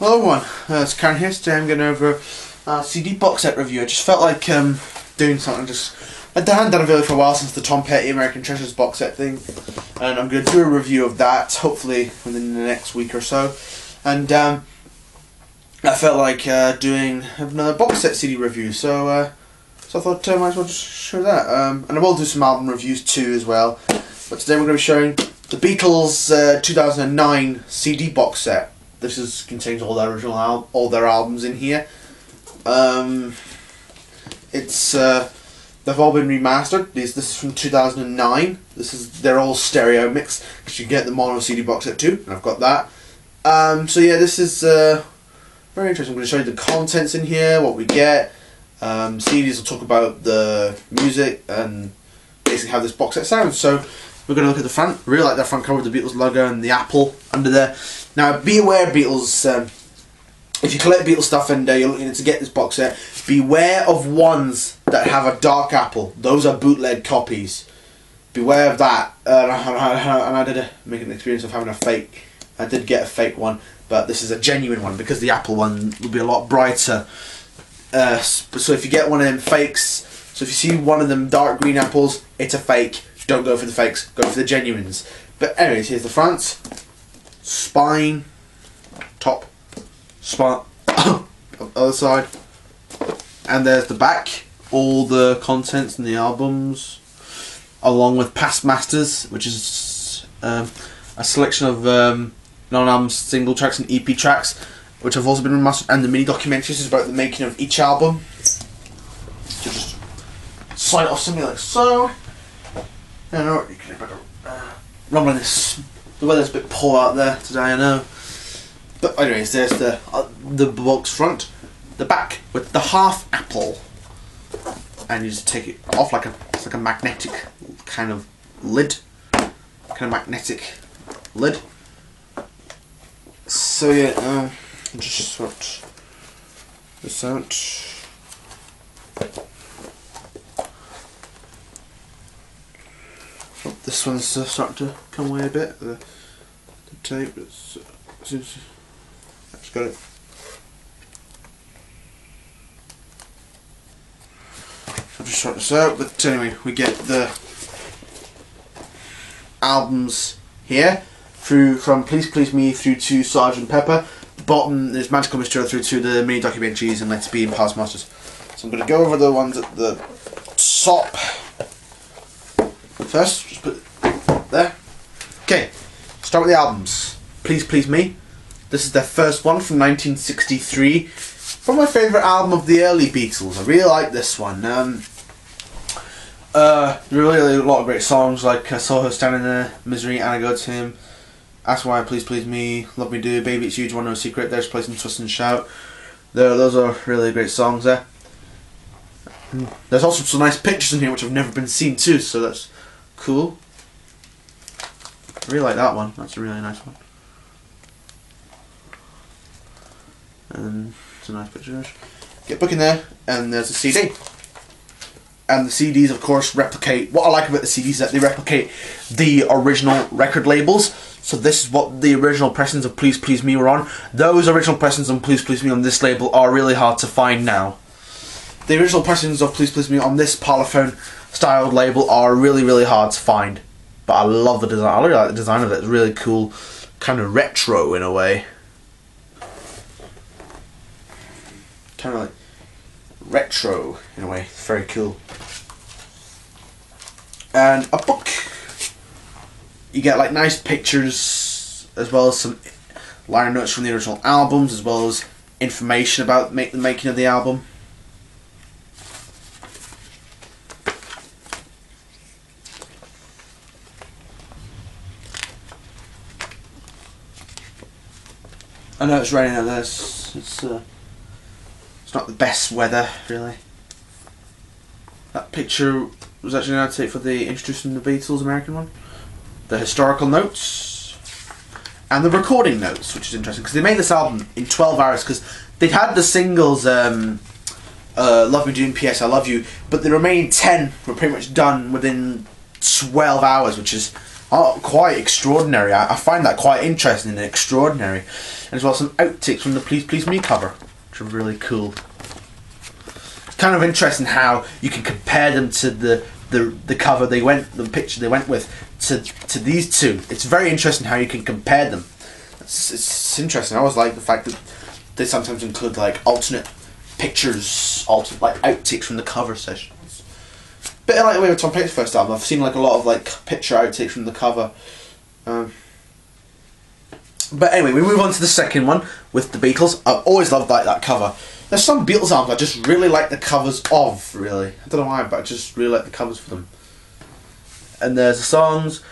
Hello everyone, it's Karen here. Today I'm going over a CD box set review. I just felt like doing something. I hadn't done a video for a while since the Tom Petty American Treasures box set thing, and I'm going to do a review of that hopefully within the next week or so. And I felt like doing another box set CD review, so I thought I might as well just show that. And I will do some album reviews too as well. But today we're going to be showing the Beatles 2009 CD box set. This contains all their original all their albums in here. They've all been remastered. This is from 2009. They're all stereo mix because you can get the mono CD box set too, and I've got that. So yeah, this is very interesting. I'm going to show you the contents in here, what we get. CDs will talk about the music and basically how this box set sounds. So we're going to look at the front. I really like that front cover with the Beatles logo and the apple under there. Now, be aware, Beatles, if you collect Beatles stuff and you're looking to get this box set, beware of ones that have a dark apple. Those are bootleg copies. Beware of that. And I did make an experience of having a fake. I did get a fake one, but this is a genuine one because the apple one will be a lot brighter. So if you get one of them fakes, so if you see one of them dark green apples, it's a fake. Don't go for the fakes, go for the genuines. But anyways, here's the front. Spine, top, spine, other side, and there's the back, all the contents and the albums, along with past masters, which is a selection of non-album single tracks and EP tracks, which have also been remastered, and the mini documentaries about the making of each album. So just slide it off something like so. I don't know, you can rumbling this. The weather's a bit poor out there today, I know. But anyways, there's the box front, the back with the half apple, and you just take it off it's like a magnetic kind of lid, So yeah, just sort this out. Oh, this one's starting to come away a bit. The tape, just got it. I'll just sort this out. But anyway, we get the albums here from Please Please Me through to Sgt. Pepper. The bottom is Magical Mystery through to the mini documentaries and Let's Be in Past Masters. So I'm going to go over the ones at the top. First, just put it there. Okay, start with the albums. Please Please Me. This is their first one from 1963. Probably my favourite album of the early Beatles. I really like this one. Really a lot of great songs like I Saw Her Standing There, Misery, and I Go to Him, Ask Why, Please Please Me, Love Me Do, Baby It's Huge, One No Secret, There's a Place in Twist and Shout. Those are really great songs there. There's also some nice pictures in here which have never been seen too, so that's cool. I really like that one. That's a really nice one. And it's a nice picture. Get a book in there, and there's a CD. And the CDs, of course, replicate. What I like about the CDs is that they replicate the original record labels. So this is what the original pressings of Please Please Me were on. Those original pressings of Please Please Me on this label are really hard to find now. The original pressings of Please Please Me on this Parlophone styled label are really, really hard to find. But I love the design. I really like the design of it. It's really cool, kind of retro in a way. Kind of like retro in a way. It's very cool. And a book. You get like nice pictures as well as some liner notes from the original albums, as well as information about the making of the album. I know it's raining out there. It's not the best weather, really. That picture was actually an outtake for the Introducing the Beatles American one. The historical notes and the recording notes, which is interesting because they made this album in 12 hours because they'd had the singles Love Me Do and P.S. I Love You, but the remaining 10 were pretty much done within 12 hours, which is are quite extraordinary. I find that quite interesting and extraordinary. And as well some outtakes from the Please Please Me cover, which are really cool. Kind of interesting how you can compare them to the cover the picture they went with to these two. It's very interesting how you can compare them. It's interesting. I always like the fact that they sometimes include like alternate pictures, like outtakes from the cover sessions. Bit like the way with Tom Petty's first album. I've seen like a lot of like picture outtakes from the cover. But anyway, we move on to the second one with the Beatles. I've always loved that cover. There's some Beatles albums I just really like the covers of, really. I don't know why, but I just really like the covers for them. And there's the songs.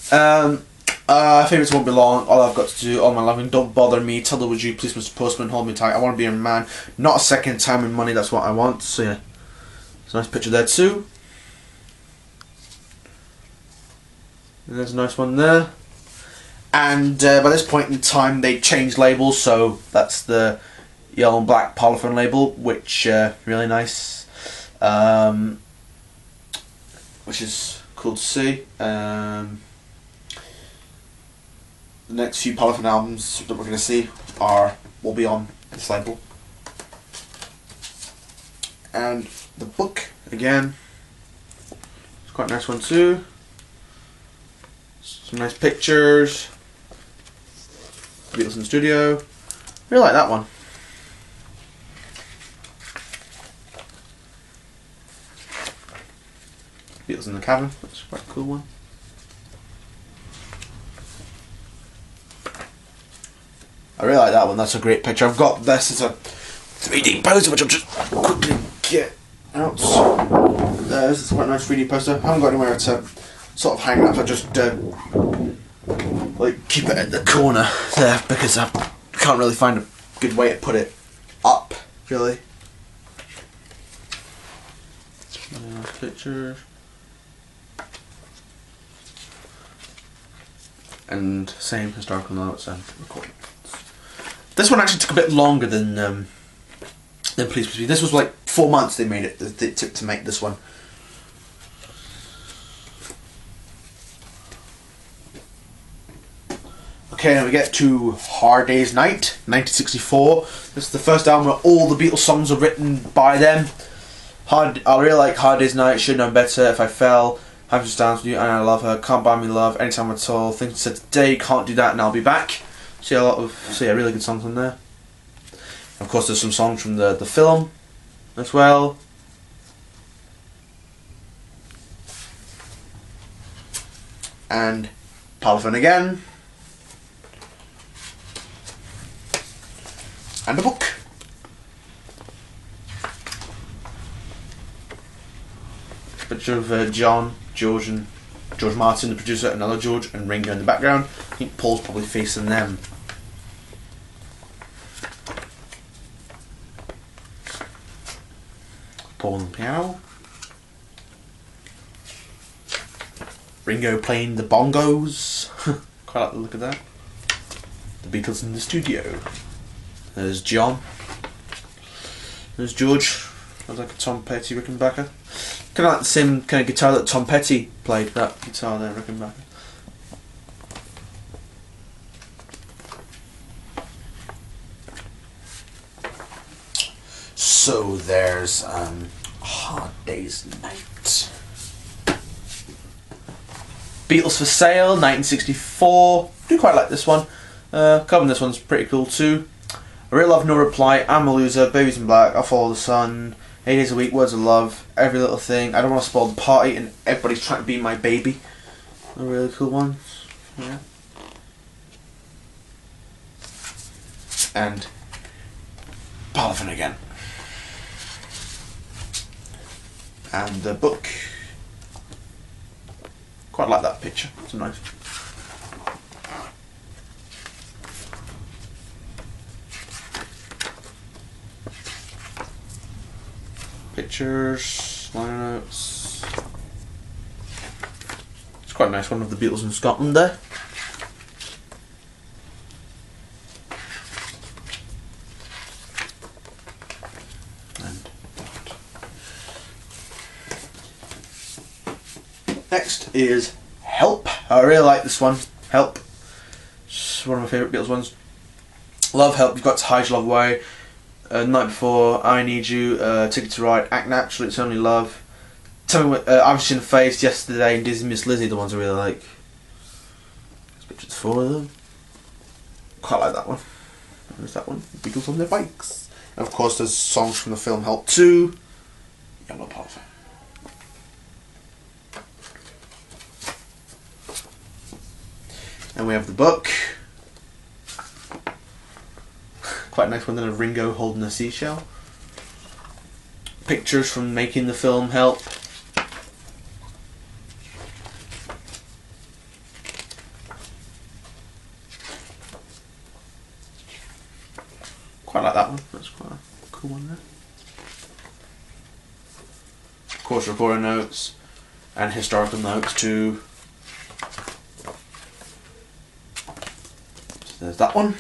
Favourites Won't Be Long, All I've Got to Do, All My Loving, Don't Bother Me, Tell Her Would You, Please Mr. Postman, Hold Me Tight, I Want to Be Your Man, Not a Second, Time and Money, That's What I Want. So yeah, there's a nice picture there too. And there's a nice one there. And by this point in time they changed labels, so that's the yellow and black polyphone label, which really nice, which is cool to see. The next few polyphone albums that we're going to see will be on this label. And the book again, it's quite a nice one too. Some nice pictures. Beatles in the studio. Really like that one. Beatles in the cabin. That's quite a cool one. I really like that one. That's a great picture. I've got this as a 3D poster, which I'll just quickly get out. This is quite a nice 3D poster. I haven't got anywhere to sort of hang that, so I just like keep it at the corner there because I can't really find a good way to put it up, really. Nice pictures. And same historical notes and recordings. This one actually took a bit longer than Please Please Me. This was like 4 months they made it. They took to make this one. Okay, now we get to Hard Day's Night, 1964. This is the first album where all the Beatles songs are written by them. I really like Hard Day's Night, Should Know Better, If I Fell, Have to Dance With You, and I Love Her, Can't Buy Me Love, Anytime at All, Things Said Today, Can't Do That, and I'll Be Back. So yeah, really good songs on there. Of course, there's some songs from the film as well. And Polyphone again. And a book. Picture of John, George Martin, the producer, another George, and Ringo in the background. I think Paul's probably facing them. Paul on the piano. Ringo playing the bongos. Quite like the look of that. The Beatles in the studio. There's John. There's George. Looks like a Tom Petty Rickenbacker. Kind of like the same kind of guitar that Tom Petty played. That guitar there, Rickenbacker. So there's Hard Day's Night. Beatles for Sale, 1964. Do quite like this one. Covering this one's pretty cool too. I Really Love, No Reply, I'm a Loser, Babies in Black, I'll Follow the Sun, 8 Days a Week, Words of Love, Every Little Thing, I Don't Want to Spoil the Party, and Everybody's Trying to Be My Baby. A really cool ones. Yeah. And Polyphone again. And the book. Quite like that picture. It's nice. Pictures, liner notes. It's quite a nice one of the Beatles in Scotland there. And next is Help I really like this one. Help. It's one of my favourite Beatles ones. Love, Help, You've Got to Hide Your Love Away. Night Before, I Need You, Ticket to Ride, Act Natural, It's Only Love. Tell Me What, I've Seen the Face, Yesterday, and Disney Miss Lizzie, the ones I really like. There's pictures of 4 of them. Quite like that one. There's that one. Beatles on their bikes. And of course there's songs from the film Help 2. Yellow Polyphone. And we have the book. Quite a nice one then of Ringo holding a seashell. Pictures from making the film Help. Quite like that one. That's quite a cool one there. Of course, recording notes and historical notes too. So there's that one.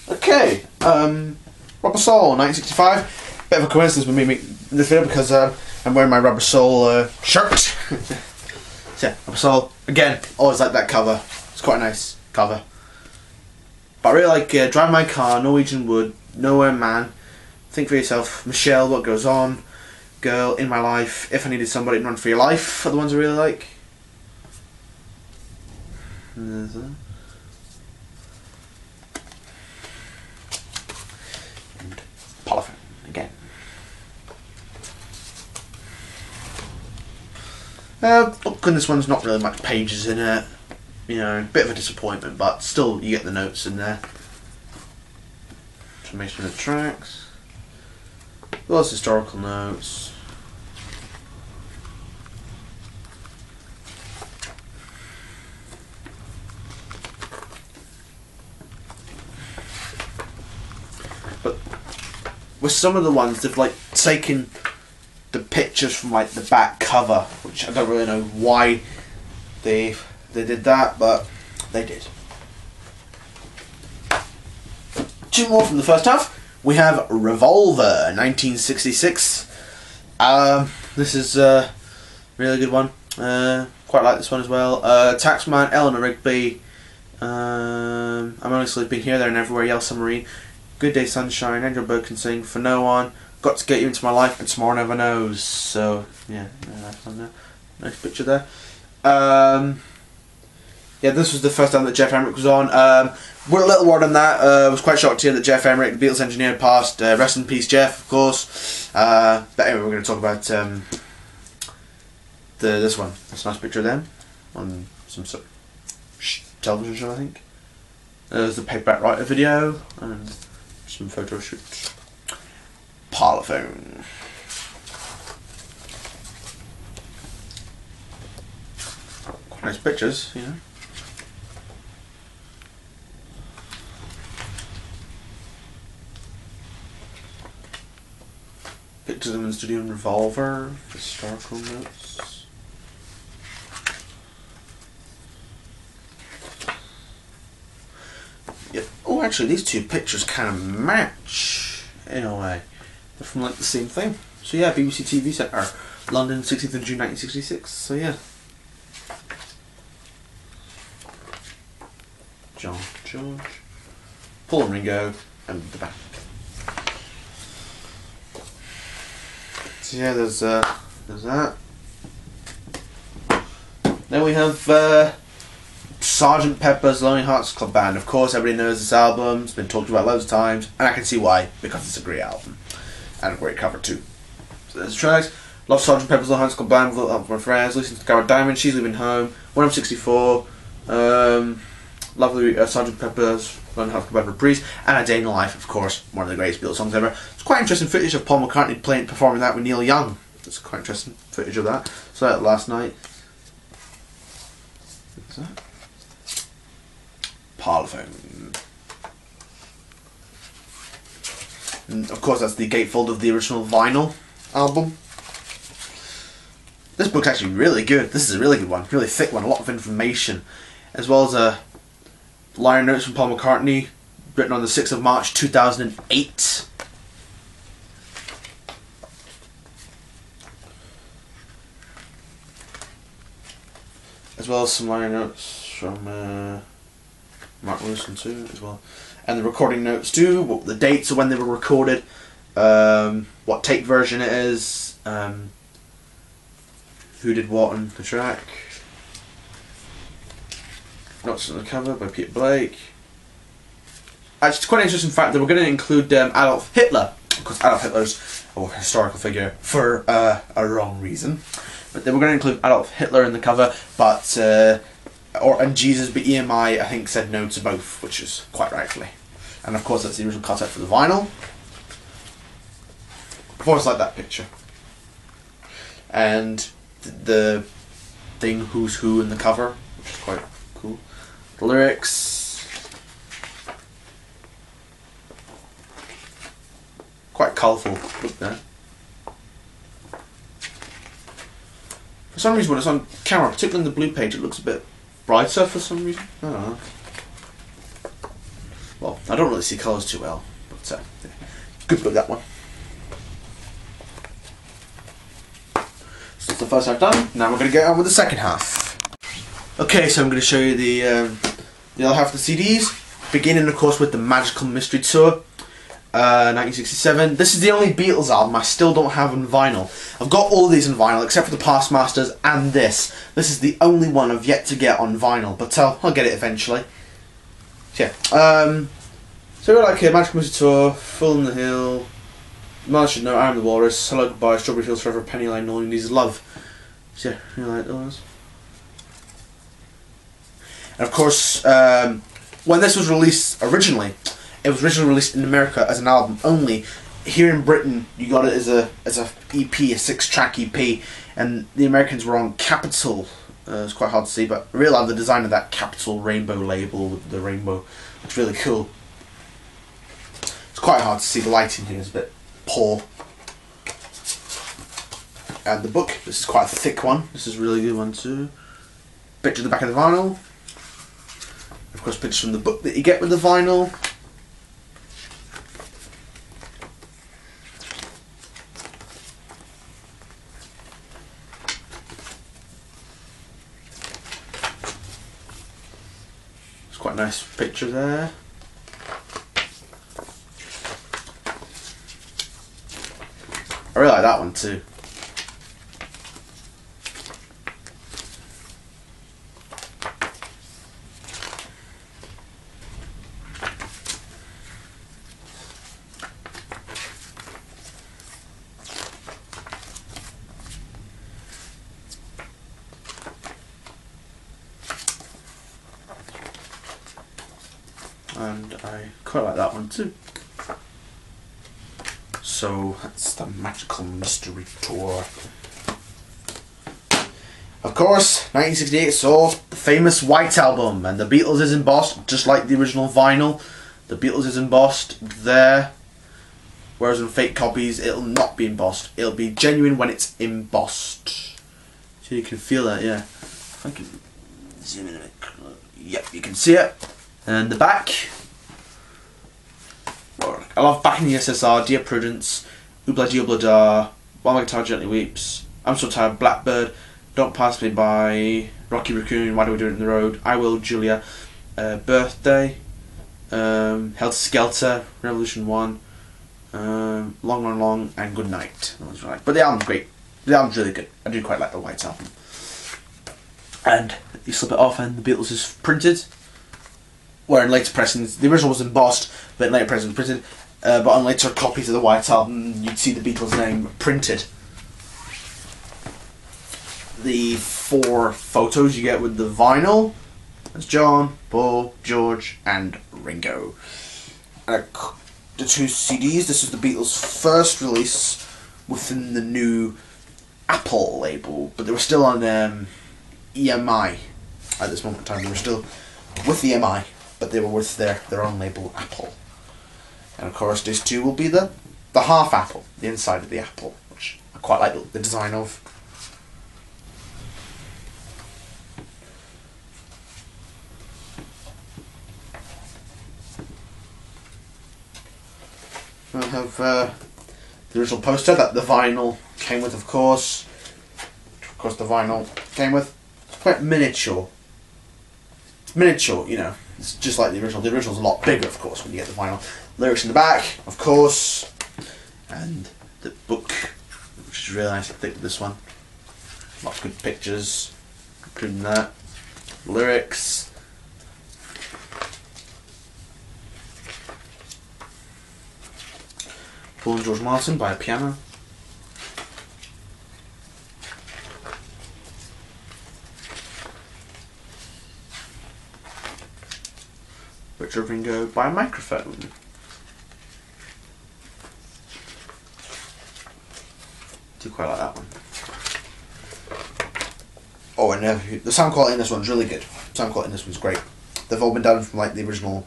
Okay, Rubber Soul, 1965. Bit of a coincidence with me making this video because I'm wearing my Rubber Soul shirt. So yeah, Rubber Soul. Again, always like that cover. It's quite a nice cover. But I really like Drive My Car, Norwegian Wood, Nowhere Man, Think For Yourself, Michelle, What Goes On, Girl, In My Life, If I Needed Somebody, and Run For Your Life are the ones I really like. And there's that. And Polyphone again. Look, and this one's not really much pages in it. You know, bit of a disappointment, but still you get the notes in there. Information of the tracks. Lots of historical notes. But with some of the ones they've like taken the pictures from like the back cover, which I don't really know why they did that, but they did. 2 more from the first half. We have Revolver, 1966. This is a really good one. Quite like this one as well. Taxman, Eleanor Rigby. I'm Only Sleeping Here, There and Everywhere, Yellow Submarine. Good Day Sunshine, Andrew Bird Can Sing, For No One. Got to Get You Into My Life, and Tomorrow Never Knows. So yeah, nice one there. Nice picture there. Yeah, this was the first time that Jeff Emerick was on. We're a little word on that. I was quite shocked to hear that Jeff Emerick, the Beatles engineer, passed. Rest in peace, Jeff, of course. But anyway, we're going to talk about this one. That's a nice picture of them on some sort of television show, I think. There's the Paperback Writer video and some photo shoots. Parlophone. Quite nice pictures, you know. Pictures of them in the studio in Revolver, historical notes. Yeah. Oh, actually, these 2 pictures kind of match in a way. They're from like the same thing. So yeah, BBC TV Centre, London, 16th of June 1966. So yeah. John, George, Paul and Ringo, and the band. So yeah, there's that. Then we have Sgt. Pepper's Lonely Hearts Club Band. Of course, everybody knows this album. It's been talked about loads of times, and I can see why, because it's a great album and a great cover too. So there's the tracks. Love Sgt. Pepper's Lonely Hearts Club Band with my friends. Listen to Scarlet Diamond. She's Leaving Home. When I'm 64. Lovely Sgt. Pepper's Lonely Hearts Club Band reprise, and A Day in the Life, of course, one of the greatest Beatles songs ever. It's quite interesting footage of Paul McCartney performing that with Neil Young. It's quite interesting footage of that. So that last night. What's that? Parlophone. And of course, that's the gatefold of the original vinyl album. This book's actually really good. This is a really good one, really thick one, a lot of information, as well as a liner notes from Paul McCartney, written on the 6th of March 2008. as well as some liner notes from Mark Wilson too, as well, and the recording notes too. What the dates of when they were recorded, what tape version it is, who did what on the track. Notes on the cover by Peter Blake. Actually, it's quite an interesting fact that we're going to include Adolf Hitler, because Adolf Hitler's a historical figure for a wrong reason. But then we're going to include Adolf Hitler in the cover, but and Jesus, but EMI I think said no to both, which is quite rightfully. And of course that's the original cutout for the vinyl. I've always liked that picture. And the thing who's who in the cover, which is quite cool. The lyrics, quite colourful look there. For some reason when it's on camera, particularly in the blue page, it looks a bit brighter for some reason. I don't know. Well, I don't really see colours too well, but good book, that one. So that's the first half done. Now we're going to get on with the second half. Okay, so I'm going to show you the other half of the CDs, beginning of course with the Magical Mystery Tour, 1967. This is the only Beatles album I still don't have on vinyl. I've got all of these on vinyl except for the Past Masters and this. This is the only one I've yet to get on vinyl, but I'll get it eventually. So yeah, so we're like here, Magical Mystery Tour, Full in the Hill, Man Should Know, I Am the Walrus, Hello Goodbye, Strawberry Fields Forever, Penny Lane, All You Need Is Love. So yeah, you like those? And of course, when this was released originally, it was originally released in America as an album only. Here in Britain, you got it as a EP, a 6-track EP, and the Americans were on Capitol. It's quite hard to see, but I really like the design of that Capitol rainbow label with the rainbow. It's really cool. It's quite hard to see. The lighting here is a bit poor. And the book, this is quite a thick one. This is a really good one too. Picture of the back of the vinyl. Of course, pictures from the book that you get with the vinyl. It's quite a nice picture there. I really like that one too. And I quite like that one too. So that's the Magical Mystery Tour. Of course, 1968 saw the famous White Album, and the Beatles is embossed just like the original vinyl. The Beatles is embossed there, whereas in fake copies it'll not be embossed. It'll be genuine when it's embossed. So you can feel that, yeah. I can zoom in a bit. Yep, you can see it. And the back. I love Back in the SSR, Dear Prudence, Oobla Dee Oobla Da, While My Guitar Gently Weeps, I'm So Tired, Blackbird, Don't Pass Me By, Rocky Raccoon, Why Do We Do It in the Road, I Will, Julia, Birthday, Helter Skelter, Revolution 1, Long, Long, Long, and Good Night. That was right. But the album's great. The album's really good. I do quite like the White Album. And you slip it off and the Beatles is printed. Where in later pressings, the original was embossed, but in later pressings printed. But on later copies of the White Album, you'd see the Beatles' name printed. The 4 photos you get with the vinyl, that's John, Paul, George, and Ringo. And the 2 CDs, this is the Beatles' first release within the new Apple label, but they were still on EMI at this moment in time. They were still with EMI, but they were with their own label, Apple. And of course, these 2 will be the half apple, the inside of the apple, which I quite like the design of. I have the original poster that the vinyl came with, of course. Of course, the vinyl came with. quite miniature. It's miniature, you know. It's just like the original. The original's a lot bigger, of course, when you get the vinyl. Lyrics in the back, of course, and the book, which is really nice. I think this one. Lots of good pictures, including that. Lyrics. Paul and George Martin by a piano. Richard Ringo by a microphone. Do quite like that one. Oh, and the sound quality in this one's really good. Sound quality in this one's great. They've all been done from like the original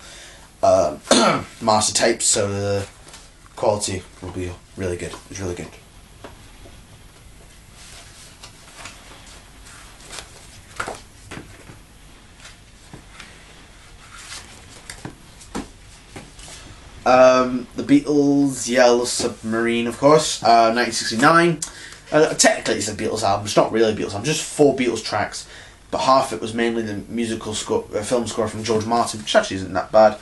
master tapes, so the quality will be really good. It's really good. The Beatles' Yellow Submarine, of course, 1969. Technically it's a Beatles album, it's not really a Beatles album, just 4 Beatles tracks, but half of it was mainly the musical score, film score from George Martin, which actually isn't that bad.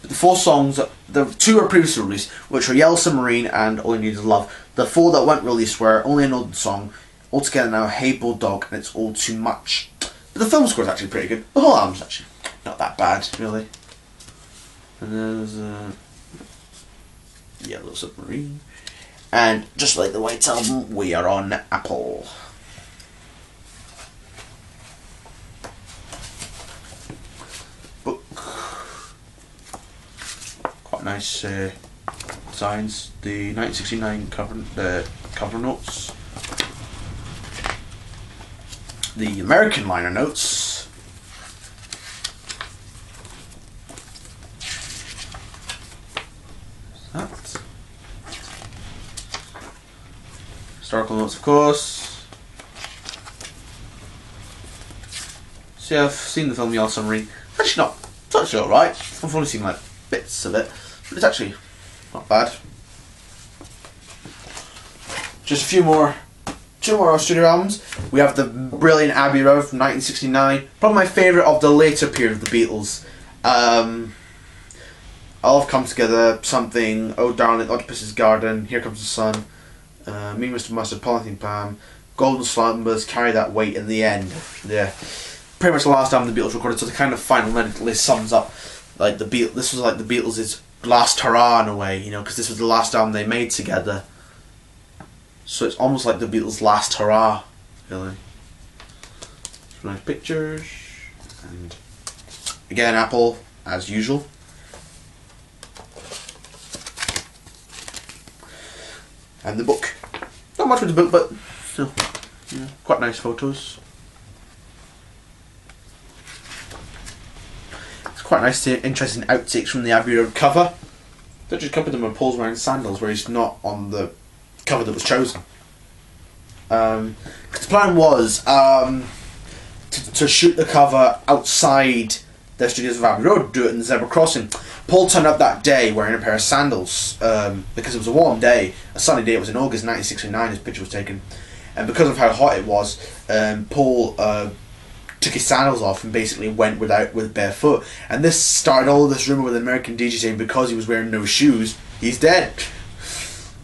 But the 4 songs, the 2 were previously released, which were Yellow Submarine and All You Need Is Love. The 4 that weren't released were Only an Old Song, Altogether Now, Hey Bulldog, and It's All Too Much. But the film score is actually pretty good. The whole album's actually not that bad, really. And there's Yellow Submarine. And just like the White Album, we are on Apple. Book. Quite nice designs. The 1969 cover notes. The American liner notes. That. Historical notes, of course. See, I've seen the film Yellow Submarine. It's actually alright. I've only seen like bits of it, but it's actually not bad. Just two more studio albums. We have the brilliant Abbey Road from 1969. Probably my favourite of the later period of the Beatles. All Have Come Together, Something, Oh Darling, Octopus's Garden, Here Comes the Sun, Me, Mr. Mustard, Polythene Palm, Golden Slumbers, Carry That Weight, in the end. Yeah, pretty much the last album the Beatles recorded, so the kind of final medley sums up like this was like the Beatles' last hurrah in a way, you know, because this was the last album they made together. So it's almost like the Beatles' last hurrah, really. Some nice pictures, and again Apple as usual. And the book. Not much with the book, but still, yeah, quite nice photos. It's quite nice to interesting outtakes from the Abbey Road cover. They just covered them when Paul's wearing sandals, where he's not on the cover that was chosen. The plan was to shoot the cover outside their studios of Abbey Road, do it in the zebra crossing. Paul turned up that day wearing a pair of sandals because it was a warm day, a sunny day. It was in August 1969 his picture was taken, and because of how hot it was, Paul took his sandals off and basically went with barefoot, and this started all this rumour with an American DJ saying because he was wearing no shoes he's dead.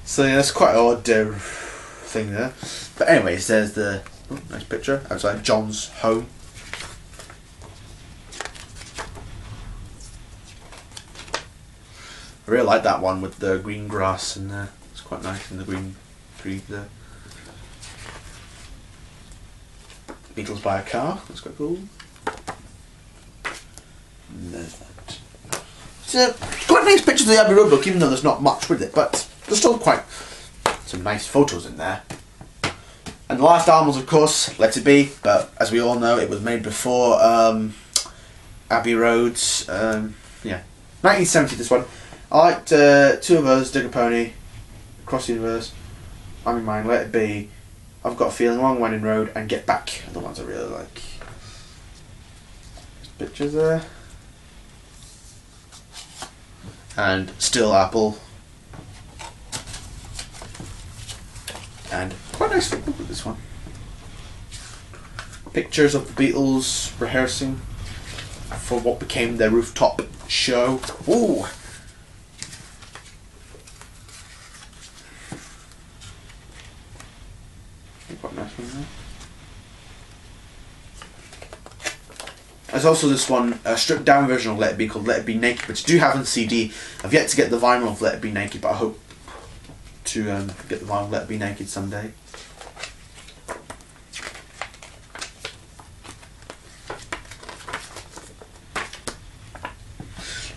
So yeah, that's quite an odd thing there. But anyways, there's the nice picture outside John's home. I really like that one with the green grass and it's quite nice, and the green tree there. Beatles buy a car, that's quite cool. And there's that. It's quite nice pictures of the Abbey Road book, even though there's not much with it, but there's still quite some nice photos in there. And the last album was, of course, Let It Be, but as we all know, it was made before Abbey Road's, yeah, 1970 this one. I liked Two of Us, Dig a Pony, Across the Universe, I'm in Mine, Let It Be, I've Got a Feeling, Long Winding Road, and Get Back are the ones I really like. There's pictures there. And Still Apple. And quite nice book with this one. pictures of the Beatles rehearsing for what became their rooftop show. Ooh! Quite a nice one there. There's also this one, a stripped down version of Let It Be called Let It Be Naked, which I do have on CD. I've yet to get the vinyl of Let It Be Naked, but I hope to get the vinyl of Let It Be Naked someday.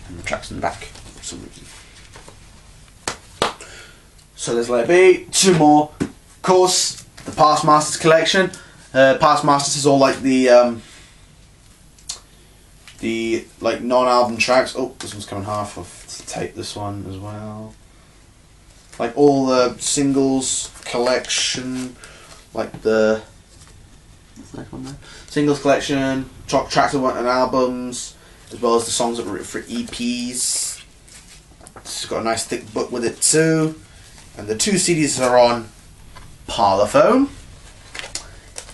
And the tracks in the back for some reason. So there's Let It Be, two more. Of course, the Past Masters collection. Past Masters is all like the like non-album tracks. Oh, this one's coming half. I'll tape this one as well. Like all the singles collection, like the singles collection, tracks that went on albums, as well as the songs that were written for EPs. It's got a nice thick book with it too, and the two CDs are on Parlophone,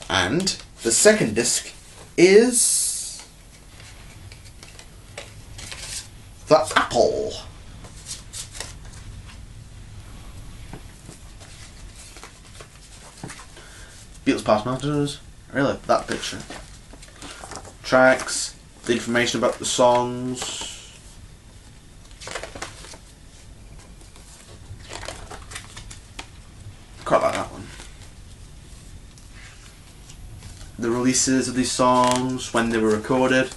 and the second disc is the Apple. Beatles Past Masters. I really like that picture. Tracks, the information about the songs. Quite like that one. The releases of these songs, when they were recorded.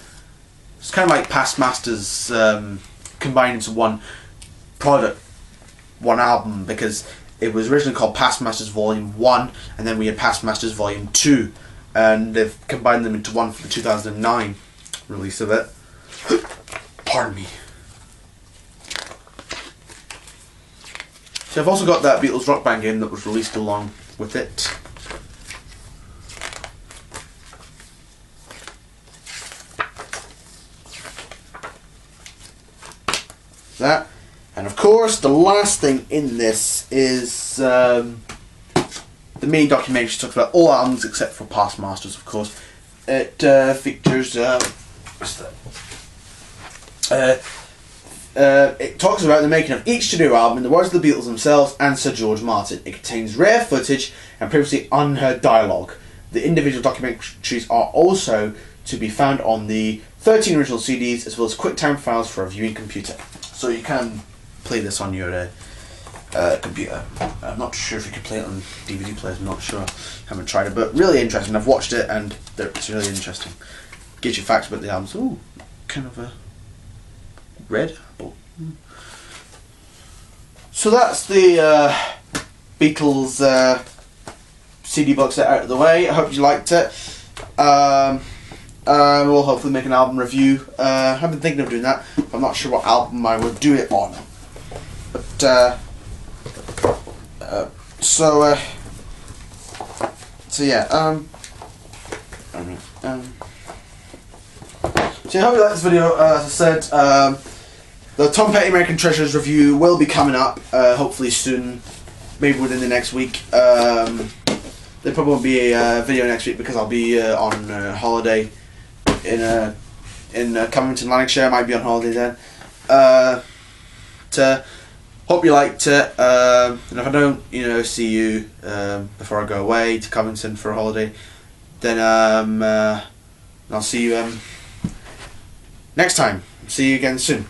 It's kind of like Past Masters combined into one product, one album, because it was originally called Past Masters Volume 1, and then we had Past Masters Volume 2, and they've combined them into one for the 2009 release of it. Pardon me. So I've also got that Beatles Rock Band game that was released along with it. That, and of course the last thing in this is the mini documentary talks about all albums except for Past Masters, of course. It features it talks about the making of each studio album in the words of the Beatles themselves and Sir George Martin. It contains rare footage and previously unheard dialogue. The individual documentaries are also to be found on the 13 original CDs, as well as QuickTime files for a viewing computer. So you can play this on your computer. I'm not sure if you can play it on DVD players, I'm not sure. Haven't tried it, but really interesting. I've watched it and it's really interesting. Gives you facts about the albums. Ooh, kind of a red apple. So that's the Beatles CD box set out of the way. I hope you liked it. We'll hopefully make an album review. I've been thinking of doing that. I'm not sure what album I would do it on. But so yeah. So I hope you like this video. As I said, the Tom Petty American Treasures review will be coming up. Hopefully soon, maybe within the next week. There probably won't be a video next week because I'll be on holiday in Covington, Lanarkshire. I might be on holiday then. Hope you liked it. And if I don't, see you before I go away to Covington for a holiday, then I'll see you next time. See you again soon.